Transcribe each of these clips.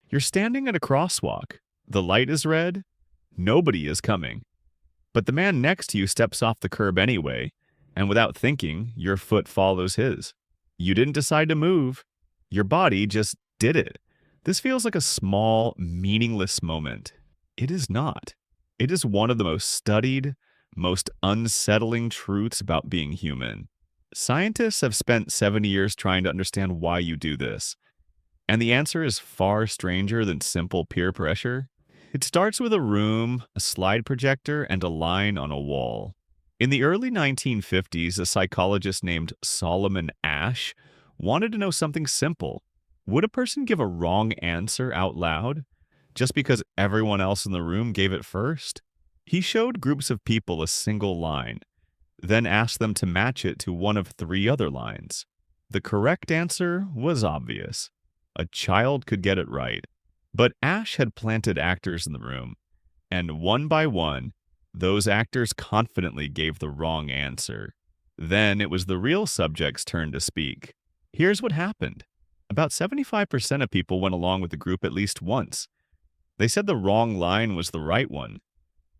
You're standing at a crosswalk. The light is red. Nobody is coming. But the man next to you steps off the curb anyway, and without thinking, your foot follows his. You didn't decide to move. Your body just did it. This feels like a small, meaningless moment. It is not. It is one of the most studied, most unsettling truths about being human. Scientists have spent 70 years trying to understand why you do this. And the answer is far stranger than simple peer pressure. It starts with a room, a slide projector, and a line on a wall. In the early 1950s, a psychologist named Solomon Asch wanted to know something simple. Would a person give a wrong answer out loud just because everyone else in the room gave it first? He showed groups of people a single line, then asked them to match it to one of three other lines. The correct answer was obvious. A child could get it right. But Ash had planted actors in the room, and one by one, those actors confidently gave the wrong answer. Then it was the real subject's turn to speak. Here's what happened. About 75% of people went along with the group at least once. They said the wrong line was the right one.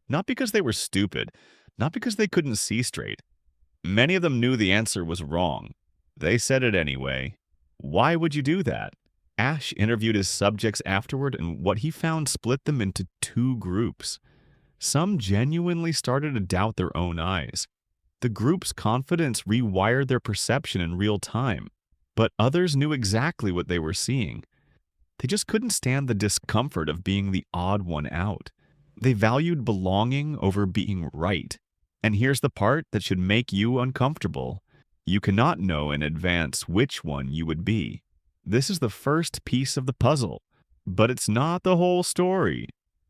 Not because they were stupid, not because they couldn't see straight. Many of them knew the answer was wrong. They said it anyway. Why would you do that? Ash interviewed his subjects afterward, and what he found split them into two groups. Some genuinely started to doubt their own eyes. The group's confidence rewired their perception in real time, but others knew exactly what they were seeing. They just couldn't stand the discomfort of being the odd one out. They valued belonging over being right. And here's the part that should make you uncomfortable. You cannot know in advance which one you would be. This is the first piece of the puzzle, but it's not the whole story.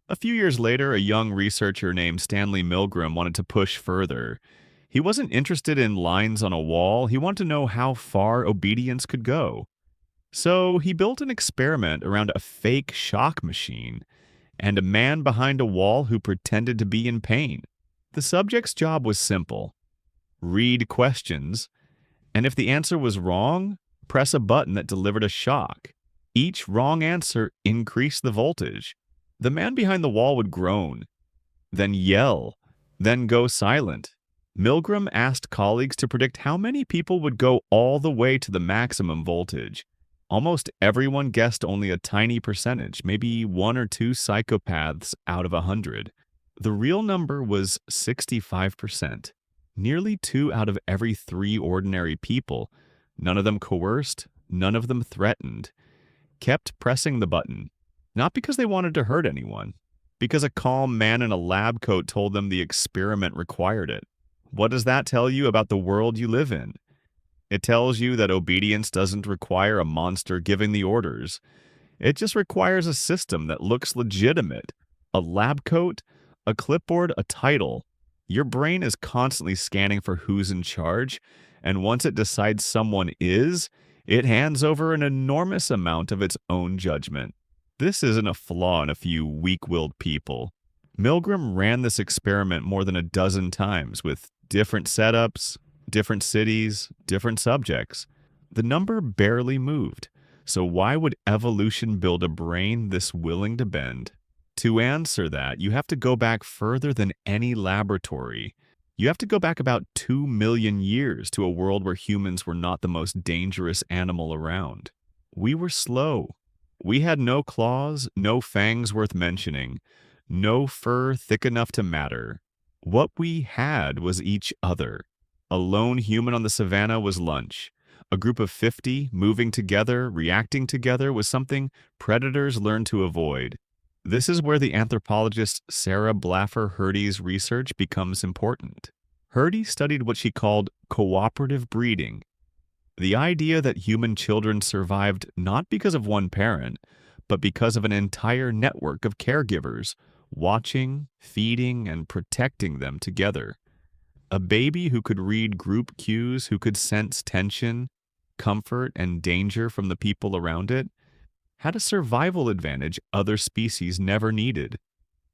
A few years later, a young researcher named Stanley Milgram wanted to push further. He wasn't interested in lines on a wall. He wanted to know how far obedience could go. So he built an experiment around a fake shock machine and a man behind a wall who pretended to be in pain. The subject's job was simple. Read questions, and if the answer was wrong, press a button that delivered a shock. Each wrong answer increased the voltage. The man behind the wall would groan, then yell, then go silent. Milgram asked colleagues to predict how many people would go all the way to the maximum voltage. Almost everyone guessed only a tiny percentage, maybe one or two psychopaths out of 100. The real number was 65%. Nearly 2 out of every 3 ordinary people, none of them coerced, none of them threatened, kept pressing the button, not because they wanted to hurt anyone, because a calm man in a lab coat told them the experiment required it. What does that tell you about the world you live in? It tells you that obedience doesn't require a monster giving the orders. It just requires a system that looks legitimate. A lab coat, a clipboard, a title. Your brain is constantly scanning for who's in charge, and once it decides someone is, it hands over an enormous amount of its own judgment. This isn't a flaw in a few weak-willed people. Milgram ran this experiment more than a dozen times with different setups, different cities, different subjects. The number barely moved. So why would evolution build a brain this willing to bend? To answer that, you have to go back further than any laboratory. You have to go back about 2 million years to a world where humans were not the most dangerous animal around. We were slow. We had no claws, no fangs worth mentioning, no fur thick enough to matter. What we had was each other. A lone human on the savannah was lunch. A group of 50 moving together, reacting together was something predators learned to avoid. This is where the anthropologist Sarah Blaffer Hrdy's research becomes important. Hrdy studied what she called cooperative breeding, the idea that human children survived not because of one parent, but because of an entire network of caregivers, watching, feeding, and protecting them together. A baby who could read group cues, who could sense tension, comfort, and danger from the people around it, had a survival advantage other species never needed.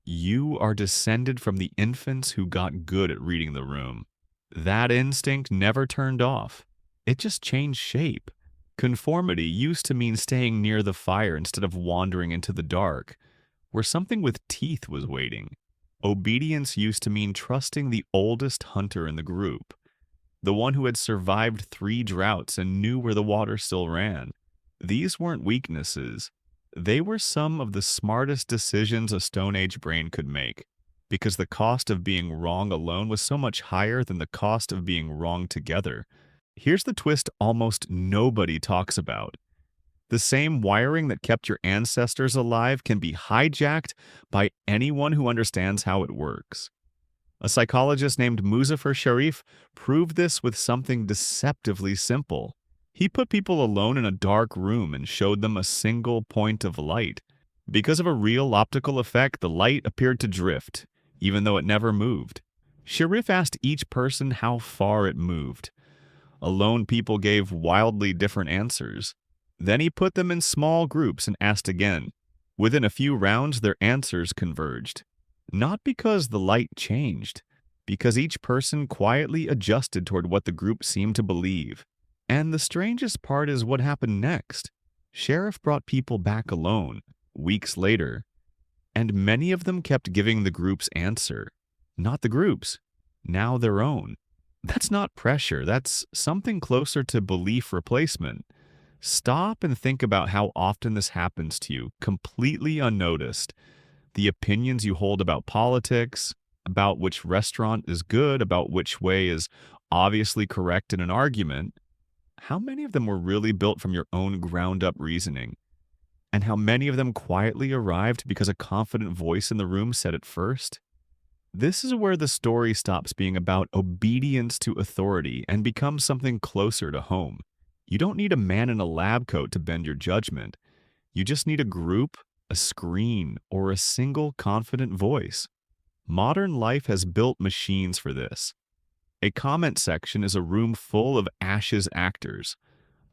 You are descended from the infants who got good at reading the room. That instinct never turned off. It just changed shape. Conformity used to mean staying near the fire instead of wandering into the dark, where something with teeth was waiting. Obedience used to mean trusting the oldest hunter in the group, the one who had survived 3 droughts and knew where the water still ran. These weren't weaknesses. They were some of the smartest decisions a Stone Age brain could make, because the cost of being wrong alone was so much higher than the cost of being wrong together. Here's the twist almost nobody talks about. The same wiring that kept your ancestors alive can be hijacked by anyone who understands how it works. A psychologist named Muzafer Sherif proved this with something deceptively simple. He put people alone in a dark room and showed them a single point of light. Because of a real optical effect, the light appeared to drift, even though it never moved. Sherif asked each person how far it moved. Alone people gave wildly different answers. Then he put them in small groups and asked again. Within a few rounds, their answers converged. Not because the light changed, because each person quietly adjusted toward what the group seemed to believe. And the strangest part is what happened next. Sherif brought people back alone, weeks later, and many of them kept giving the group's answer. Not the group's, now their own. That's not pressure, that's something closer to belief replacement. Stop and think about how often this happens to you, completely unnoticed. The opinions you hold about politics, about which restaurant is good, about which way is obviously correct in an argument, how many of them were really built from your own ground-up reasoning? And how many of them quietly arrived because a confident voice in the room said it first? This is where the story stops being about obedience to authority and becomes something closer to home. You don't need a man in a lab coat to bend your judgment. You just need a group, a screen, or a single confident voice. Modern life has built machines for this. A comment section is a room full of Asch's actors.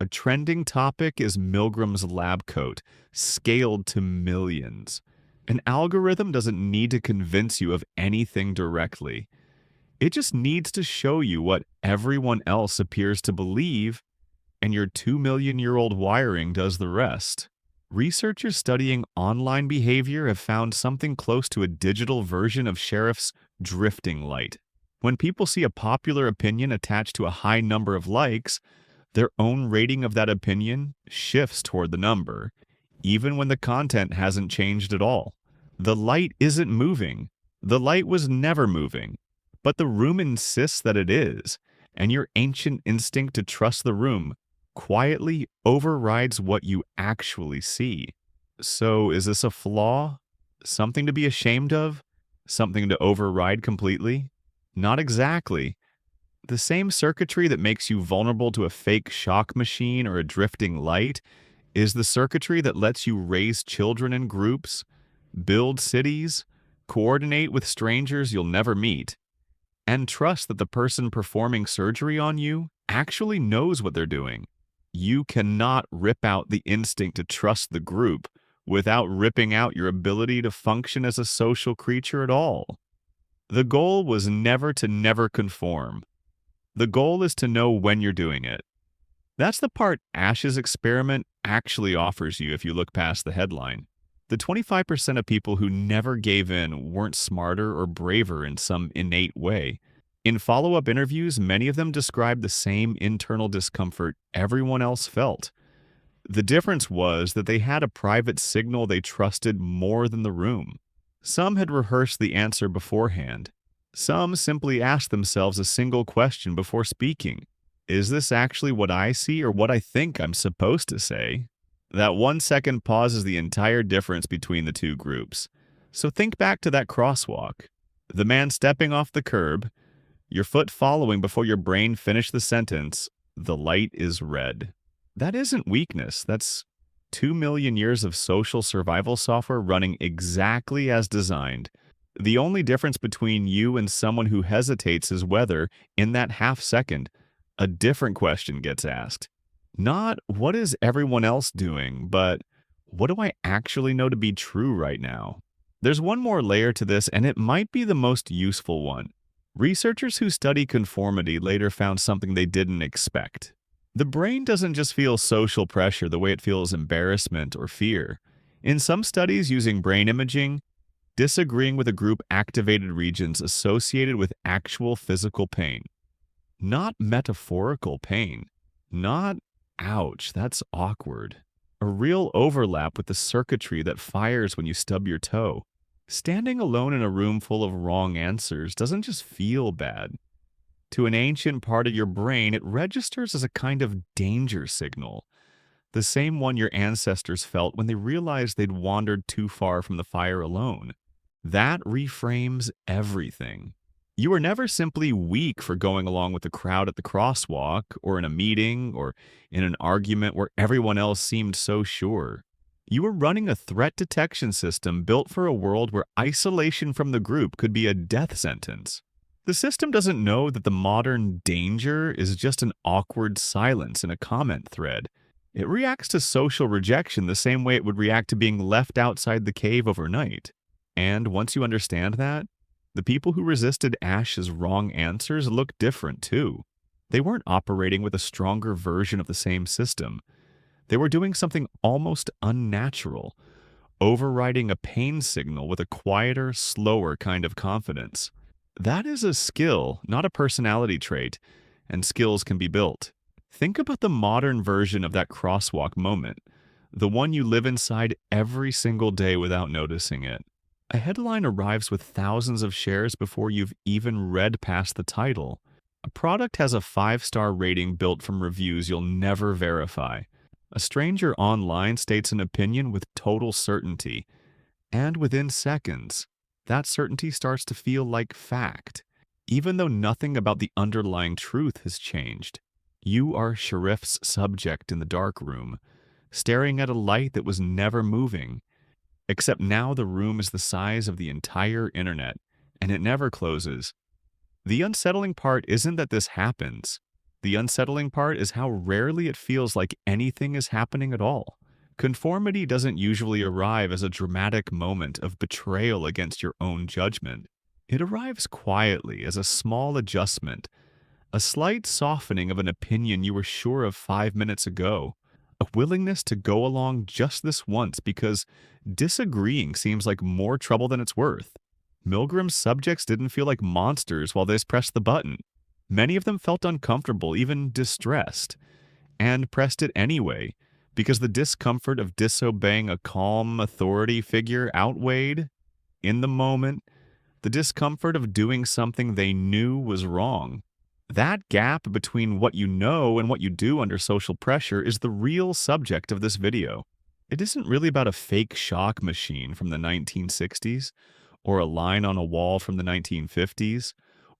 A trending topic is Milgram's lab coat, scaled to millions. An algorithm doesn't need to convince you of anything directly. It just needs to show you what everyone else appears to believe, and your 2-million-year-old wiring does the rest. Researchers studying online behavior have found something close to a digital version of Sherif's drifting light. When people see a popular opinion attached to a high number of likes, their own rating of that opinion shifts toward the number, even when the content hasn't changed at all. The light isn't moving. The light was never moving. But the room insists that it is, and your ancient instinct to trust the room quietly overrides what you actually see. So is this a flaw? Something to be ashamed of? Something to override completely? Not exactly. The same circuitry that makes you vulnerable to a fake shock machine or a drifting light is the circuitry that lets you raise children in groups, build cities, coordinate with strangers you'll never meet, and trust that the person performing surgery on you actually knows what they're doing. You cannot rip out the instinct to trust the group without ripping out your ability to function as a social creature at all. The goal was never conform. The goal is to know when you're doing it. That's the part Asch's experiment actually offers you if you look past the headline. The 25% of people who never gave in weren't smarter or braver in some innate way. In follow-up interviews, many of them described the same internal discomfort everyone else felt. The difference was that they had a private signal they trusted more than the room. Some had rehearsed the answer beforehand. Some simply asked themselves a single question before speaking. Is this actually what I see or what I think I'm supposed to say? That 1 second pause is the entire difference between the two groups. So think back to that crosswalk. The man stepping off the curb, your foot following before your brain finished the sentence, the light is red. That isn't weakness. That's 2 million years of social survival software running exactly as designed. The only difference between you and someone who hesitates is whether, in that half second, a different question gets asked. Not, what is everyone else doing, but what do I actually know to be true right now? There's one more layer to this, and it might be the most useful one. Researchers who study conformity later found something they didn't expect. The brain doesn't just feel social pressure the way it feels embarrassment or fear. In some studies using brain imaging, disagreeing with a group activated regions associated with actual physical pain, not metaphorical pain, not ouch, that's awkward. A real overlap with the circuitry that fires when you stub your toe. Standing alone in a room full of wrong answers doesn't just feel bad. To an ancient part of your brain, it registers as a kind of danger signal, the same one your ancestors felt when they realized they'd wandered too far from the fire alone. That reframes everything. You were never simply weak for going along with the crowd at the crosswalk, or in a meeting, or in an argument where everyone else seemed so sure. You were running a threat detection system built for a world where isolation from the group could be a death sentence. The system doesn't know that the modern danger is just an awkward silence in a comment thread. It reacts to social rejection the same way it would react to being left outside the cave overnight. And once you understand that, the people who resisted Asch's wrong answers look different too. They weren't operating with a stronger version of the same system. They were doing something almost unnatural, overriding a pain signal with a quieter, slower kind of confidence. That is a skill, not a personality trait, and skills can be built. Think about the modern version of that crosswalk moment, the one you live inside every single day without noticing it. A headline arrives with thousands of shares before you've even read past the title. A product has a 5-star rating built from reviews you'll never verify. A stranger online states an opinion with total certainty, and within seconds, that certainty starts to feel like fact, even though nothing about the underlying truth has changed. You are Sherif's subject in the dark room, staring at a light that was never moving. Except now the room is the size of the entire internet, and it never closes. The unsettling part isn't that this happens. The unsettling part is how rarely it feels like anything is happening at all. Conformity doesn't usually arrive as a dramatic moment of betrayal against your own judgment. It arrives quietly as a small adjustment, a slight softening of an opinion you were sure of 5 minutes ago. A willingness to go along just this once because disagreeing seems like more trouble than it's worth. Milgram's subjects didn't feel like monsters while they pressed the button. Many of them felt uncomfortable, even distressed, and pressed it anyway, because the discomfort of disobeying a calm authority figure outweighed, in the moment, the discomfort of doing something they knew was wrong. That gap between what you know and what you do under social pressure is the real subject of this video. It isn't really about a fake shock machine from the 1960s, or a line on a wall from the 1950s,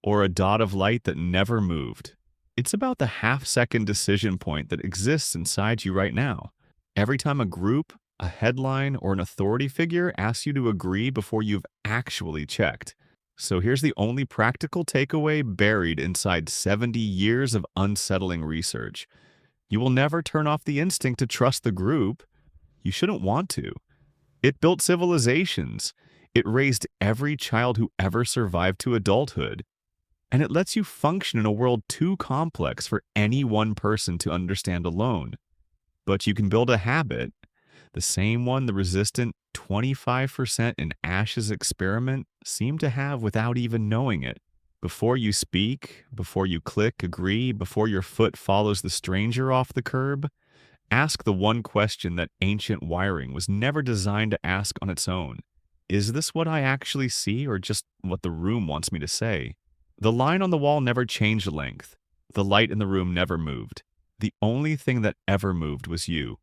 or a dot of light that never moved. It's about the half-second decision point that exists inside you right now. Every time a group, a headline, or an authority figure asks you to agree before you've actually checked. So here's the only practical takeaway buried inside 70 years of unsettling research. You will never turn off the instinct to trust the group. You shouldn't want to. It built civilizations. It raised every child who ever survived to adulthood. And it lets you function in a world too complex for any one person to understand alone. But you can build a habit, the same one the resistant 25% in Asch's experiment seemed to have without even knowing it. Before you speak, before you click agree, before your foot follows the stranger off the curb, ask the one question that ancient wiring was never designed to ask on its own. Is this what I actually see or just what the room wants me to say? The line on the wall never changed length. The light in the room never moved. The only thing that ever moved was you.